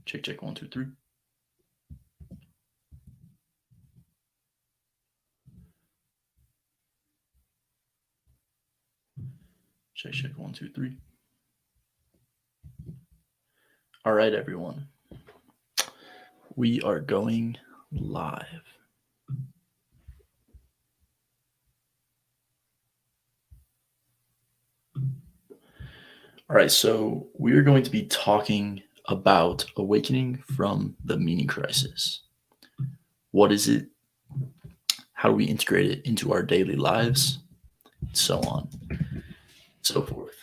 Check, check, one, two, three. Check, check, one, two, three. All right, everyone. We are going live. All right, so we are going to be talking about awakening from the meaning crisis. What is it? How do we integrate it into our daily lives? So on, so forth.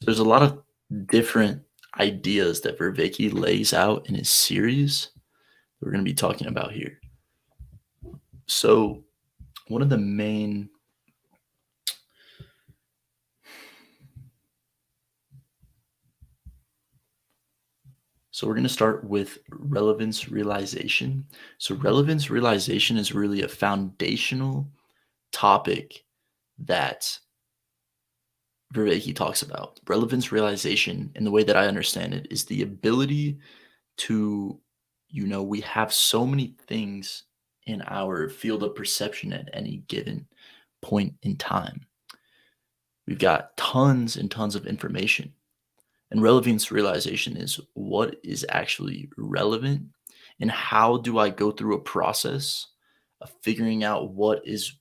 There's a lot of different ideas that Vervaeke lays out in his series that we're going to be talking about here. So, one of the main So we're going to start with relevance realization. So relevance realization is really a foundational topic that Vervaeke talks about. Relevance realization, in the way that I understand it, is the ability to, we have so many things in our field of perception at any given point in time. We've got tons and tons of information. And relevance realization is what is actually relevant and how do I go through a process of figuring out what is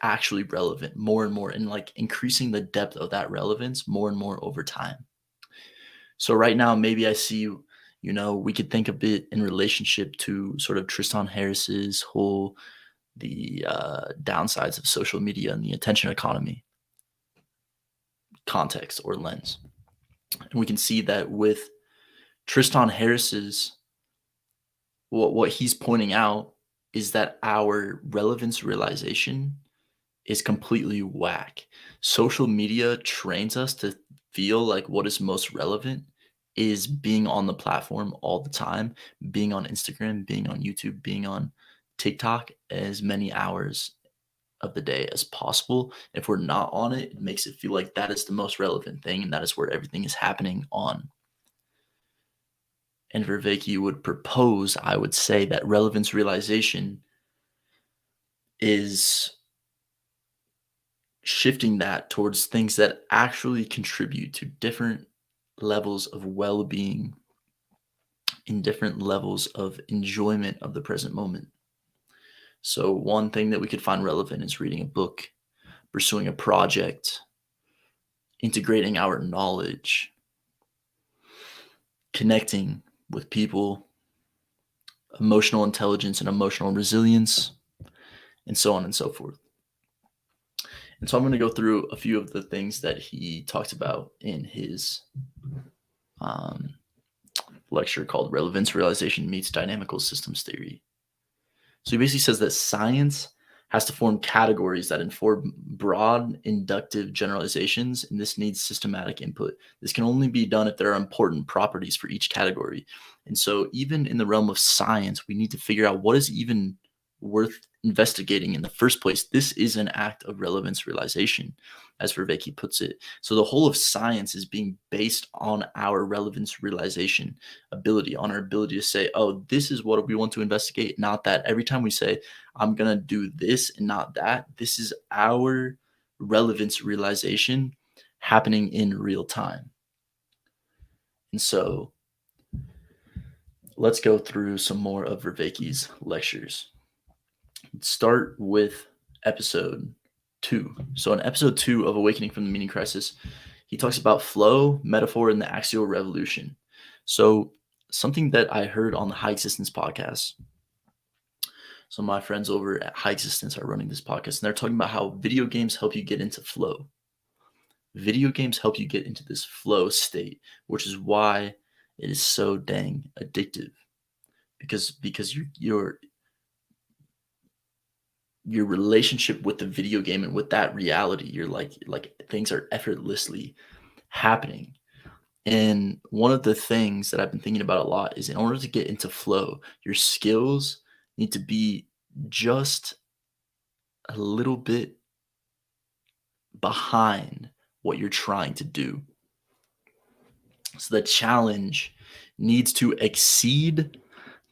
actually relevant more and more, and like increasing the depth of that relevance more and more over time. So right now, maybe I see, we could think a bit in relationship to sort of Tristan Harris's whole the downsides of social media and the attention economy context or lens. And we can see that with Tristan Harris's what he's pointing out is that our relevance realization is completely whack. Social media trains us to feel like what is most relevant is being on the platform all the time, being on Instagram, being on YouTube, being on TikTok as many hours of the day as possible. If we're not on it, it makes it feel like that is the most relevant thing and that is where everything is happening on. And Vervaeke would propose, I would say, that relevance realization is shifting that towards things that actually contribute to different levels of well-being in different levels of enjoyment of the present moment. So one thing that we could find relevant is reading a book, pursuing a project, integrating our knowledge, connecting with people, emotional intelligence and emotional resilience, and so on and so forth. And so I'm going to go through a few of the things that he talked about in his um, lecture called Relevance Realization Meets Dynamical Systems Theory. So he basically says that science has to form categories that inform broad inductive generalizations, and this needs systematic input. This can only be done if there are important properties for each category. And so even in the realm of science, we need to figure out what is even worth investigating in the first place. This is an act of relevance realization, as Vervaeke puts it. So the whole of science is being based on our relevance realization ability, on our ability to say, oh, this is what we want to investigate, not that. Every time we say, I'm going to do this and not that, this is our relevance realization happening in real time. And so let's go through some more of Vervaeke's lectures. Let's start with episode 2. So in episode 2 of Awakening from the Meaning Crisis, he talks about flow, metaphor, and the axial revolution. So something that I heard on the High Existence podcast. So my friends over at High Existence are running this podcast, and they're talking about how video games help you get into flow. Video games help you get into this flow state, which is why it is so dang addictive. Because your relationship with the video game and with that reality, you're like things are effortlessly happening. And one of the things that I've been thinking about a lot is in order to get into flow, your skills need to be just a little bit behind what you're trying to do. So the challenge needs to exceed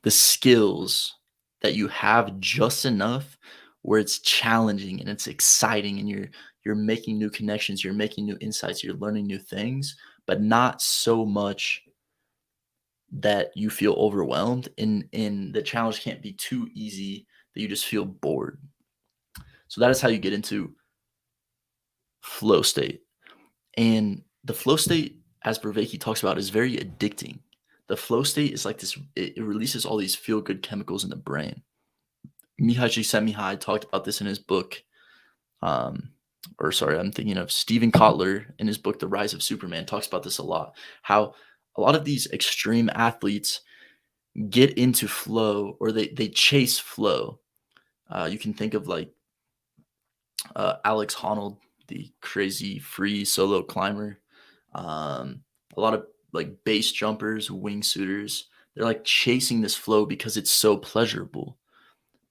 the skills that you have just enough where it's challenging and it's exciting and you're making new connections, you're making new insights, you're learning new things, but not so much that you feel overwhelmed and the challenge can't be too easy that you just feel bored. So that is how you get into flow state. And the flow state, as Vervaeke talks about, is very addicting. The flow state is like this, it releases all these feel good chemicals in the brain. Mihai Csikszentmihalyi talked about this in his book. Um, or sorry, I'm thinking of Stephen Kotler in his book, The Rise of Superman, talks about this a lot. How a lot of these extreme athletes get into flow or they chase flow. You can think of like Alex Honnold, the crazy free solo climber. A lot of like base jumpers, wingsuiters, they're like chasing this flow because it's so pleasurable.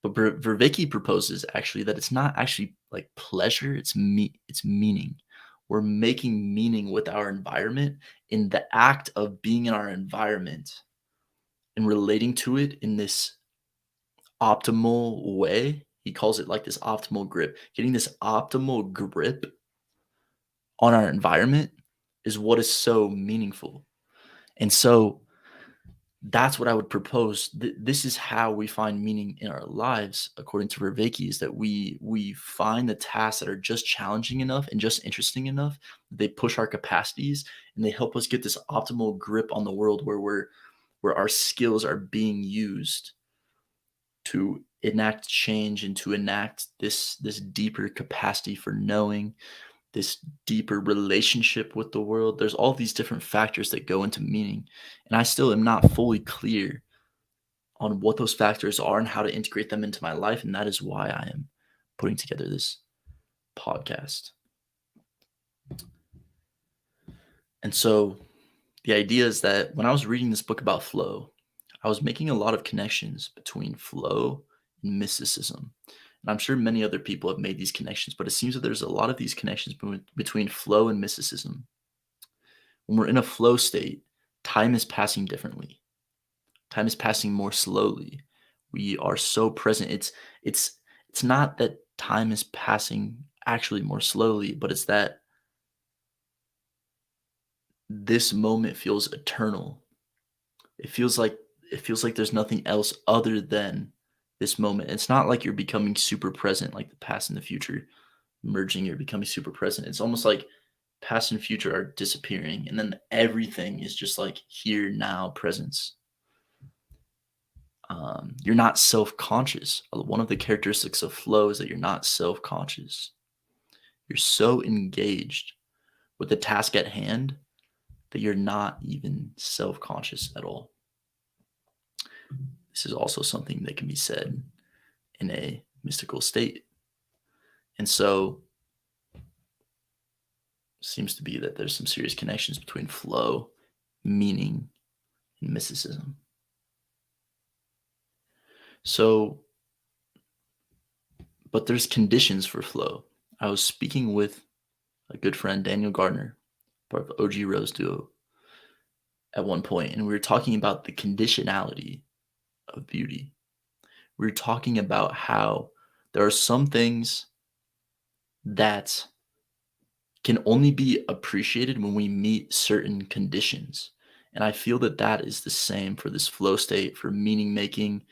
But Vervaeke proposes actually that it's not actually like pleasure, it's meaning. We're making meaning with our environment in the act of being in our environment and relating to it in this optimal way. He calls it like this optimal grip. Getting this optimal grip on our environment is what is so meaningful. And so that's what I would propose. This is how we find meaning in our lives, according to Vervaeke, is that we find the tasks that are just challenging enough and just interesting enough. They push our capacities and they help us get this optimal grip on the world where our skills are being used to enact change and to enact this deeper capacity for knowing, this deeper relationship with the world. There's all these different factors that go into meaning, and I still am not fully clear on what those factors are and how to integrate them into my life, and that is why I am putting together this podcast. And so the idea is that when I was reading this book about flow, I was making a lot of connections between flow and mysticism. And I'm sure many other people have made these connections, but it seems that there's a lot of these connections between flow and mysticism. When we're in a flow state, time is passing differently. Time is passing more slowly. We are so present. It's not that time is passing actually more slowly, but it's that this moment feels eternal. It feels like it feels like there's nothing else other than this moment. It's not like you're becoming super present, like the past and the future merging, you're becoming super present. It's almost like past and future are disappearing, and then everything is just like here, now, presence. You're not self-conscious. One of the characteristics of flow is that you're not self-conscious. You're so engaged with the task at hand that you're not even self-conscious at all. This is also something that can be said in a mystical state. And so seems to be that there's some serious connections between flow, meaning, and mysticism. So, but there's conditions for flow. I was speaking with a good friend, Daniel Gardner, part of the OG Rose duo, at one point, and we were talking about the conditionality of beauty. We were talking about how there are some things that can only be appreciated when we meet certain conditions. And I feel that that is the same for this flow state, for meaning making,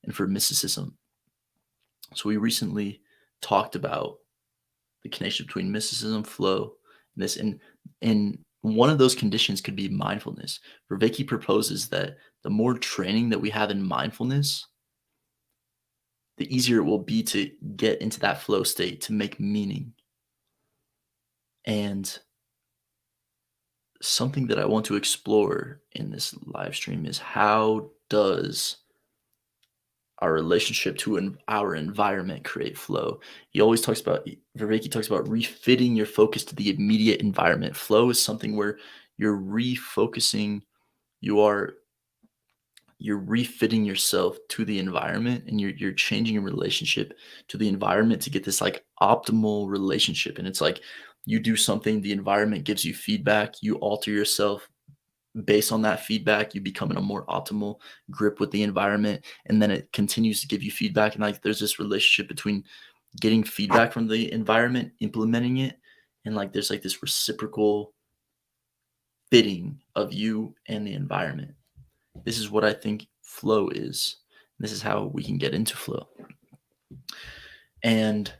and for mysticism. So we recently talked about the connection between mysticism, flow, and this. And one of those conditions could be mindfulness. Vervaeke proposes that the more training that we have in mindfulness, the easier it will be to get into that flow state, to make meaning. And something that I want to explore in this live stream is how does our relationship to our environment create flow? He always talks about, Vervaeke talks about refitting your focus to the immediate environment. Flow is something where you're refocusing, you are you're refitting yourself to the environment, and you're changing your relationship to the environment to get this like optimal relationship. And it's like you do something, the environment gives you feedback, you alter yourself, based on that feedback, you become in a more optimal grip with the environment, and then it continues to give you feedback. And like there's this relationship between getting feedback from the environment, implementing it, and like there's like this reciprocal fitting of you and the environment. This is what I think flow is. This is how we can get into flow. And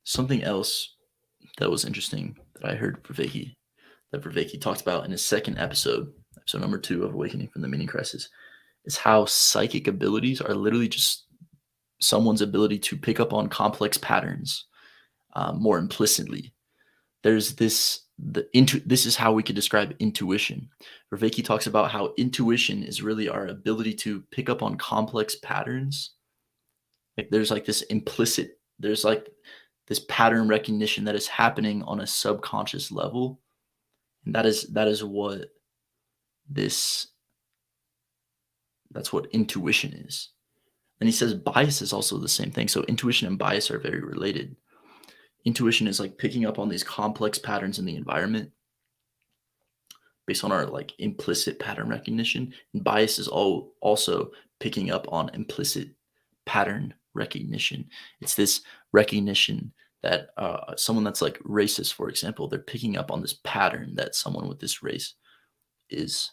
something else that was interesting that I heard Vervaeke talked about in his second episode number 2 of Awakening from the Meaning Crisis, is how psychic abilities are literally just someone's ability to pick up on complex patterns more implicitly. There's this this is how we could describe intuition. Vervaeke talks about how intuition is really our ability to pick up on complex patterns. Like there's like this implicit, there's like this pattern recognition that is happening on a subconscious level. And that is what this that's what intuition is. And he says bias is also the same thing. So intuition and bias are very related. Intuition is like picking up on these complex patterns in the environment based on our like implicit pattern recognition. And bias is also picking up on implicit pattern recognition. It's this recognition that someone that's like racist, for example, they're picking up on this pattern that someone with this race is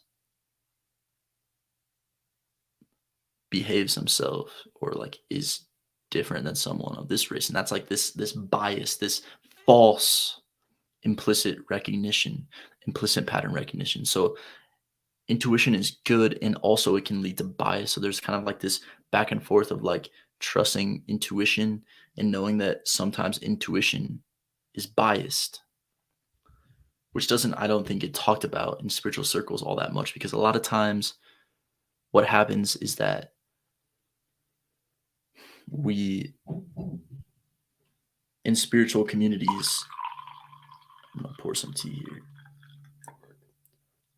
behaves himself or like is different than someone of this race. And that's like this bias, this false implicit recognition, implicit pattern recognition. So intuition is good, and also it can lead to bias. So there's kind of like this back and forth of like trusting intuition and knowing that sometimes intuition is biased, which doesn't, I don't think, get talked about in spiritual circles all that much, because a lot of times what happens is that we in spiritual communities, I'm gonna pour some tea here.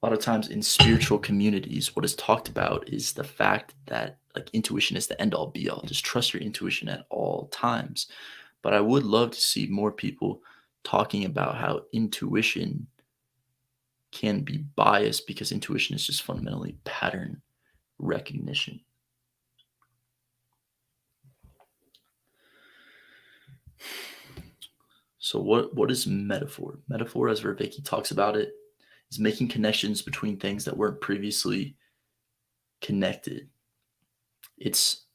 A lot of times in spiritual communities, what is talked about is the fact that like intuition is the end all be all. Just trust your intuition at all times. But I would love to see more people talking about how intuition can be biased, because intuition is just fundamentally pattern recognition. So what is metaphor? Metaphor, as Vervaeke talks about it, is making connections between things that weren't previously connected. It's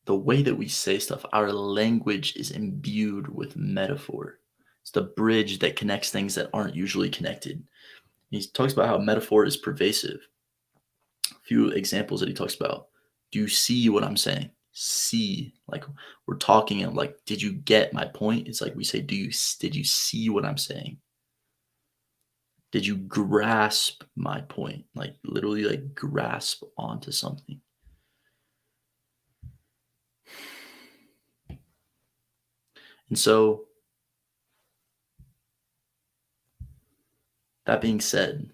the way that we say stuff. Our language is imbued with metaphor. It's the bridge that connects things that aren't usually connected. He talks about how metaphor is pervasive. A few examples that he talks about. Do you see what I'm saying? See, like we're talking and like, did you get my point? It's like we say, did you see what I'm saying? Did you grasp my point? Like literally like grasp onto something. And so that being said,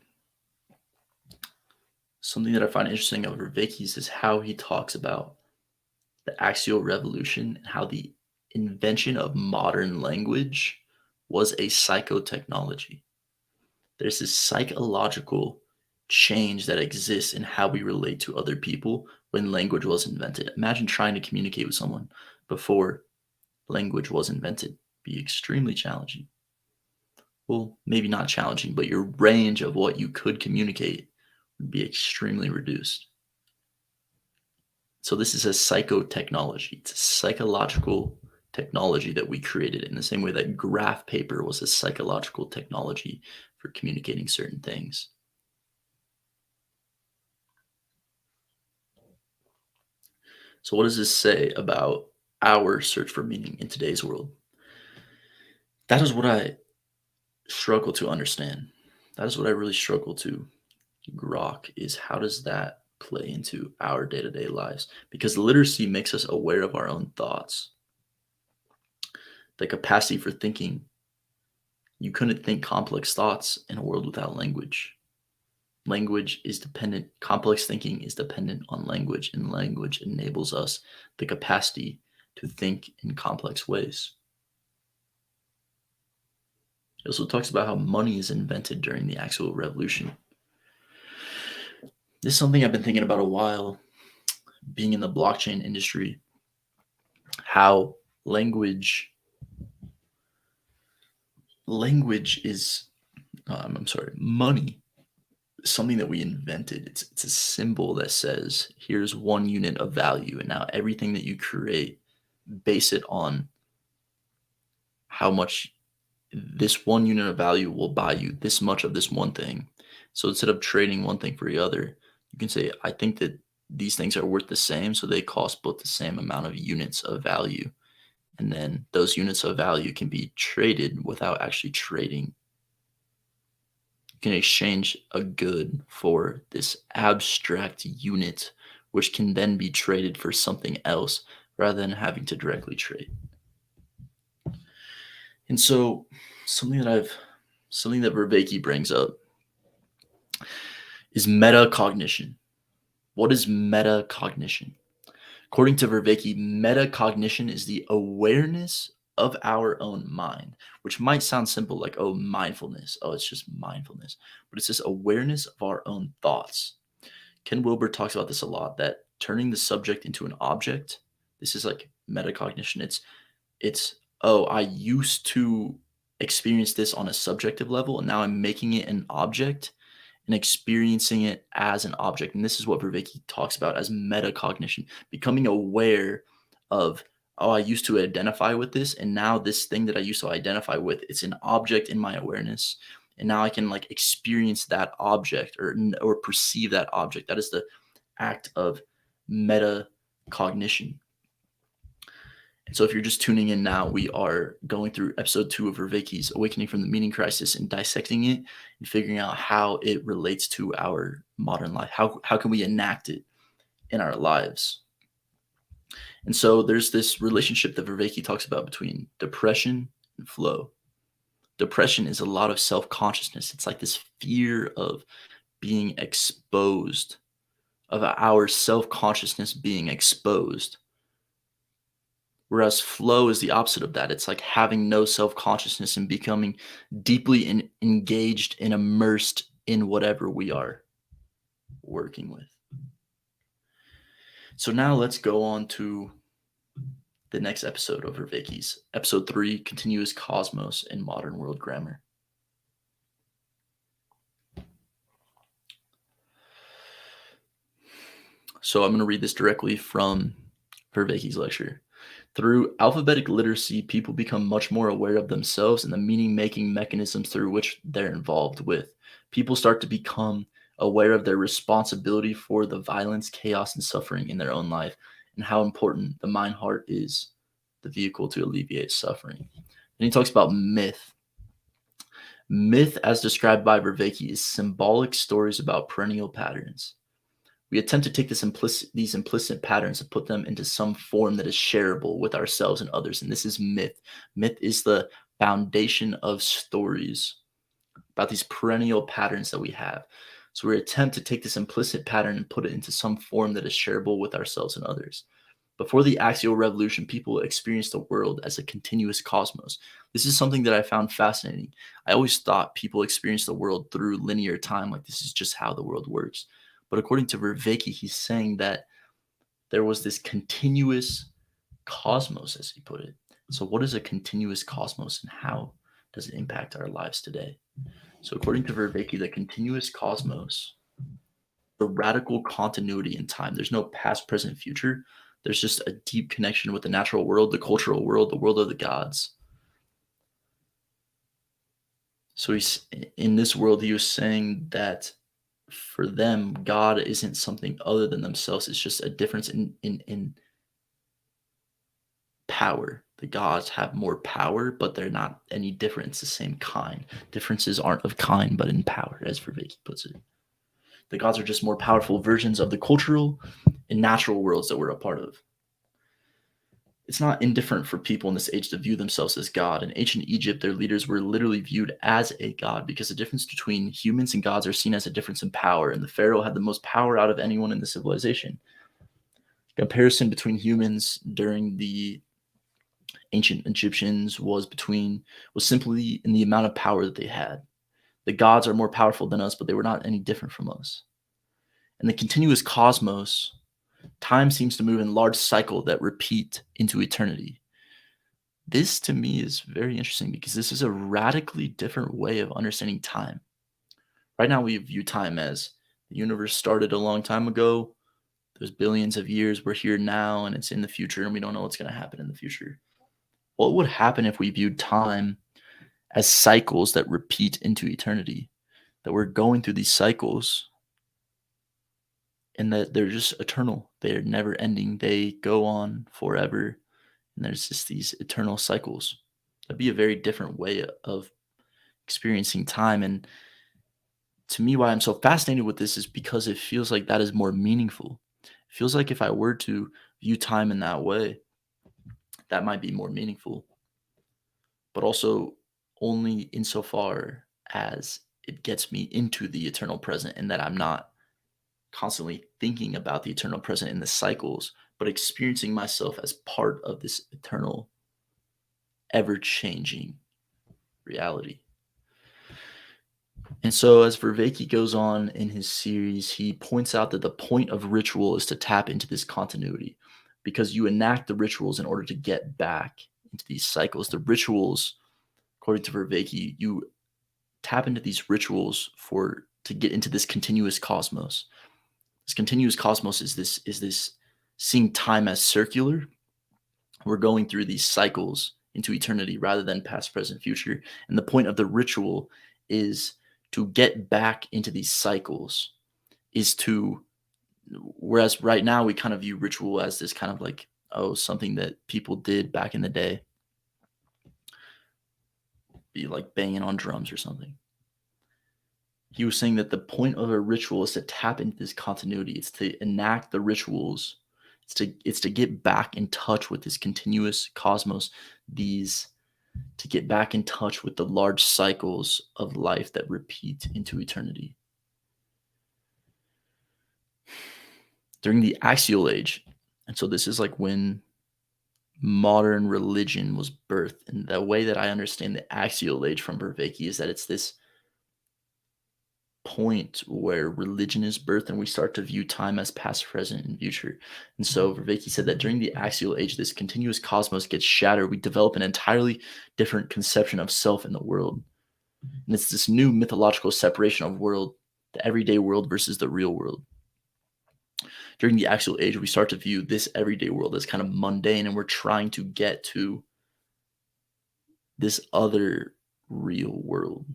something that I find interesting of Vervaeke's is how he talks about the axial revolution and how the invention of modern language was a psychotechnology. There's this psychological change that exists in how we relate to other people when language was invented. Imagine trying to communicate with someone before language was invented. It'd be extremely challenging. Well, maybe not challenging, but your range of what you could communicate would be extremely reduced. So this is a psychotechnology. It's a psychological technology that we created, in the same way that graph paper was a psychological technology for communicating certain things. So what does this say about our search for meaning in today's world? That is what I struggle to understand. That is what I really struggle to grok, is how does that play into our day-to-day lives? Because literacy makes us aware of our own thoughts. The capacity for thinking. You couldn't think complex thoughts in a world without language. Language is dependent, complex thinking is dependent on language, and language enables us the capacity to think in complex ways. He also talks about how money is invented during the Axial Revolution. This is something I've been thinking about a while, being in the blockchain industry, how language is, money is something that we invented. It's a symbol that says, here's 1 unit of value. And now everything that you create, base it on how much this 1 unit of value will buy you this much of this one thing. So instead of trading one thing for the other, you can say, I think that these things are worth the same, so they cost both the same amount of units of value. And then those units of value can be traded without actually trading. You can exchange a good for this abstract unit, which can then be traded for something else rather than having to directly trade. And so something that Vervaeke brings up is metacognition. What is metacognition? According to Vervaeke, metacognition is the awareness of our own mind, which might sound simple, like, oh, mindfulness. Oh, it's just mindfulness. But it's this awareness of our own thoughts. Ken Wilber talks about this a lot, that turning the subject into an object, this is like metacognition. It's oh, I used to experience this on a subjective level, and now I'm making it an object and experiencing it as an object. And this is what Vervaeke talks about as metacognition, becoming aware of, oh, I used to identify with this, and now this thing that I used to identify with, it's an object in my awareness. And now I can like experience that object or perceive that object. That is the act of metacognition. And so if you're just tuning in now, we are going through episode 2 of Vervaeke's Awakening from the Meaning Crisis and dissecting it and figuring out how it relates to our modern life. How can we enact it in our lives? And so there's this relationship that Vervaeke talks about between depression and flow. Depression is a lot of self-consciousness. It's like this fear of being exposed, of our self-consciousness being exposed. Whereas flow is the opposite of that. It's like having no self-consciousness and becoming deeply engaged and immersed in whatever we are working with. So now let's go on to the next episode of Vervaeke's, episode 3, Continuous Cosmos in Modern World Grammar. So I'm going to read this directly from Vervaeke's lecture. Through alphabetic literacy, people become much more aware of themselves and the meaning-making mechanisms through which they're involved with. People start to become aware of their responsibility for the violence, chaos, and suffering in their own life, and how important the mind-heart is, the vehicle to alleviate suffering. Then he talks about myth. Myth, as described by Vervaeke, is symbolic stories about perennial patterns. We attempt to take these implicit patterns and put them into some form that is shareable with ourselves and others. And this is myth. Myth is the foundation of stories about these perennial patterns that we have. So we attempt to take this implicit pattern and put it into some form that is shareable with ourselves and others. Before the Axial Revolution, people experienced the world as a continuous cosmos. This is something that I found fascinating. I always thought people experienced the world through linear time, like this is just how the world works. But according to Vervaeke, he's saying that there was this continuous cosmos, as he put it. So what is a continuous cosmos and how does it impact our lives today? So according to Vervaeke, the continuous cosmos, the radical continuity in time. There's no past, present, future. There's just a deep connection with the natural world, the cultural world, the world of the gods. So he's in this world, he was saying that for them, God isn't something other than themselves. It's just a difference in power. The gods have more power, but they're not any different. It's the same kind. Differences aren't of kind, but in power, as Vervaeke puts it. The gods are just more powerful versions of the cultural and natural worlds that we're a part of. It's not indifferent for people in this age to view themselves as God. In ancient Egypt, their leaders were literally viewed as a god because the difference between humans and gods are seen as a difference in power, and the pharaoh had the most power out of anyone in the civilization. Comparison between humans during the ancient Egyptians was simply in the amount of power that they had. The gods are more powerful than us, but they were not any different from us. In the continuous cosmos, time seems to move in large cycle that repeat into eternity. This to me is very interesting because this is a radically different way of understanding time. Right now, we view time as the universe started a long time ago. There's billions of years. We're here now, and it's in the future, and we don't know what's going to happen in the future. What would happen if we viewed time as cycles that repeat into eternity? That we're going through these cycles and that they're just eternal. They're never ending. They go on forever. And there's just these eternal cycles. That'd be a very different way of experiencing time. And to me, why I'm so fascinated with this is because it feels like that is more meaningful. It feels like if I were to view time in that way, that might be more meaningful, but also only insofar as it gets me into the eternal present and that I'm not constantly thinking about the eternal present in the cycles, but experiencing myself as part of this eternal, ever changing reality. And so, as Vervaeke goes on in his series, he points out that the point of ritual is to tap into this continuity because you enact the rituals in order to get back into these cycles. The rituals, according to Vervaeke, you tap into these rituals to get into this continuous cosmos. This continuous cosmos is this seeing time as circular. We're going through these cycles into eternity rather than past, present, future. And the point of the ritual is to get back into these cycles, whereas right now we kind of view ritual as this kind of like, oh, something that people did back in the day, be like banging on drums or something. He was saying that the point of a ritual is to tap into this continuity. It's to enact the rituals. It's to get back in touch with this continuous cosmos, to get back in touch with the large cycles of life that repeat into eternity. During the axial age, and so this is like when modern religion was birthed, and the way that I understand the axial age from Vervaeke is that it's this point where religion is birthed and we start to view time as past, present, and future. And so Vervaeke said that during the axial age, this continuous cosmos gets shattered. We develop an entirely different conception of self in the world. And it's this new mythological separation of world, the everyday world versus the real world. During the axial age, we start to view this everyday world as kind of mundane, and we're trying to get to this other real world.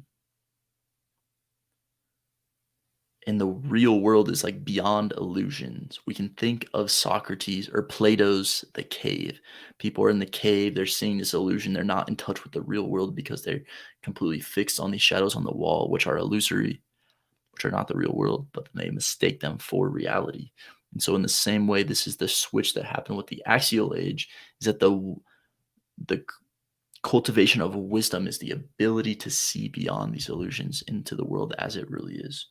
And the real world is like beyond illusions. We can think of Socrates or Plato's The Cave. People are in the cave, they're seeing this illusion, they're not in touch with the real world because they're completely fixed on these shadows on the wall, which are illusory, which are not the real world, but they mistake them for reality. And so in the same way, this is the switch that happened with the axial age, is that the cultivation of wisdom is the ability to see beyond these illusions into the world as it really is.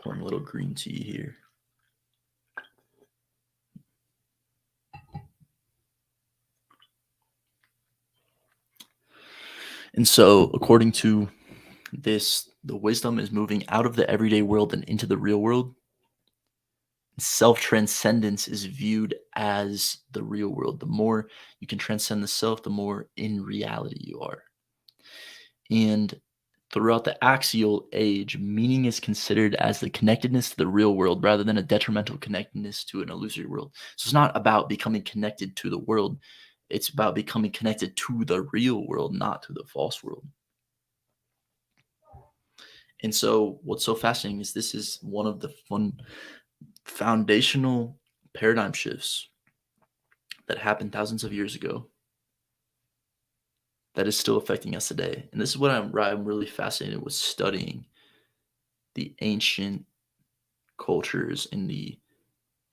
Pouring a little green tea here. And so, according to this, the wisdom is moving out of the everyday world and into the real world. Self transcendence is viewed as the real world. The more you can transcend the self, the more in reality you are. And throughout the axial age, meaning is considered as the connectedness to the real world rather than a detrimental connectedness to an illusory world. So it's not about becoming connected to the world, it's about becoming connected to the real world, not to the false world. And so, what's so fascinating is this is one of the foundational paradigm shifts that happened thousands of years ago that is still affecting us today. And this is what I'm really fascinated with studying the ancient cultures and the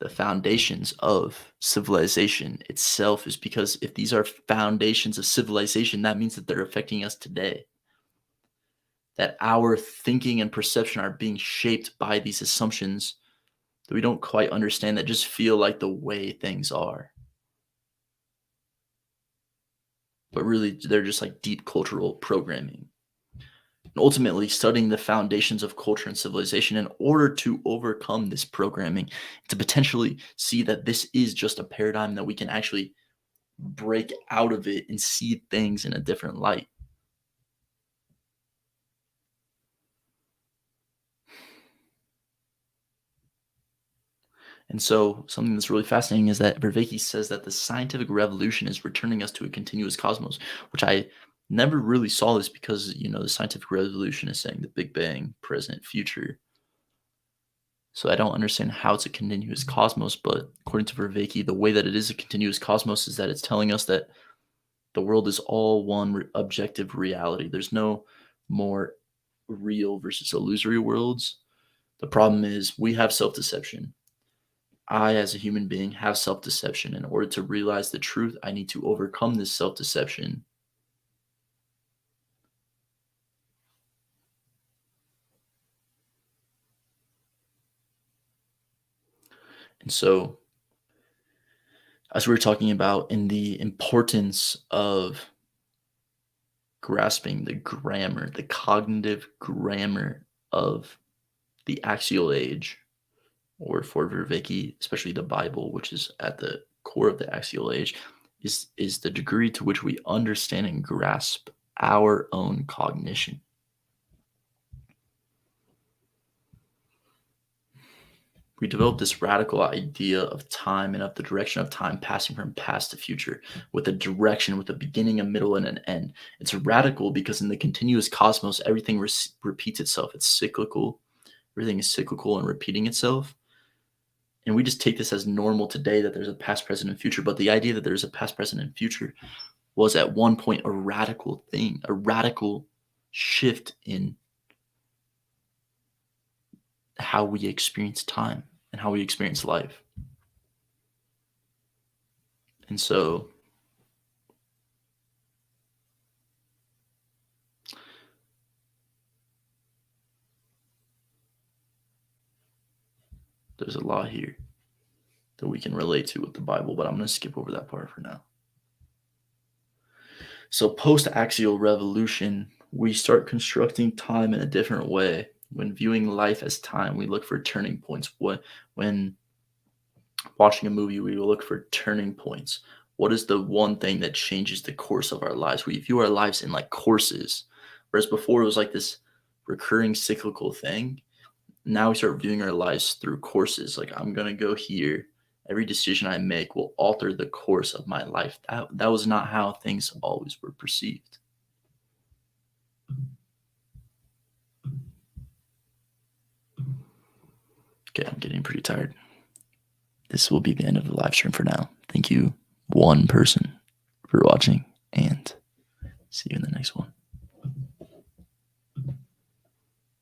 foundations of civilization itself, is because if these are foundations of civilization, that means that they're affecting us today. that our thinking and perception are being shaped by these assumptions that we don't quite understand, that just feel like the way things are. But really, they're just like deep cultural programming. And ultimately, studying the foundations of culture and civilization in order to overcome this programming, to potentially see that this is just a paradigm that we can actually break out of it and see things in a different light. And so, something that's really fascinating is that Vervaeke says that the scientific revolution is returning us to a continuous cosmos, which I never really saw this because, the scientific revolution is saying the Big Bang, present, future. So I don't understand how it's a continuous cosmos, but according to Vervaeke, the way that it is a continuous cosmos is that it's telling us that the world is all one objective reality. There's no more real versus illusory worlds. The problem is we have self deception. I, as a human being, have self deception. In order to realize the truth, I need to overcome this self deception. And so, as we were talking about in the importance of grasping the grammar, the cognitive grammar of the axial age, or for Vervaeke, especially the Bible, which is at the core of the axial age, is the degree to which we understand and grasp our own cognition. We develop this radical idea of time and of the direction of time passing from past to future, with a direction, with a beginning, a middle, and an end. It's radical because in the continuous cosmos, everything repeats itself. It's cyclical. Everything is cyclical and repeating itself. And we just take this as normal today, that there's a past, present, and future. But the idea that there's a past, present, and future was at one point a radical thing, a radical shift in how we experience time and how we experience life. And so there's a lot here that we can relate to with the Bible, but I'm going to skip over that part for now. So, post axial revolution, we start constructing time in a different way. When viewing life as time, we look for turning points. When watching a movie, we will look for turning points. What is the one thing that changes the course of our lives? We view our lives in like courses, whereas before it was like this recurring cyclical thing. Now we start viewing our lives through courses. Like, I'm gonna go here. Every decision I make will alter the course of my life. That was not how things always were perceived. Okay, I'm getting pretty tired. This will be the end of the live stream for now. Thank you, one person, for watching, and see you in the next one.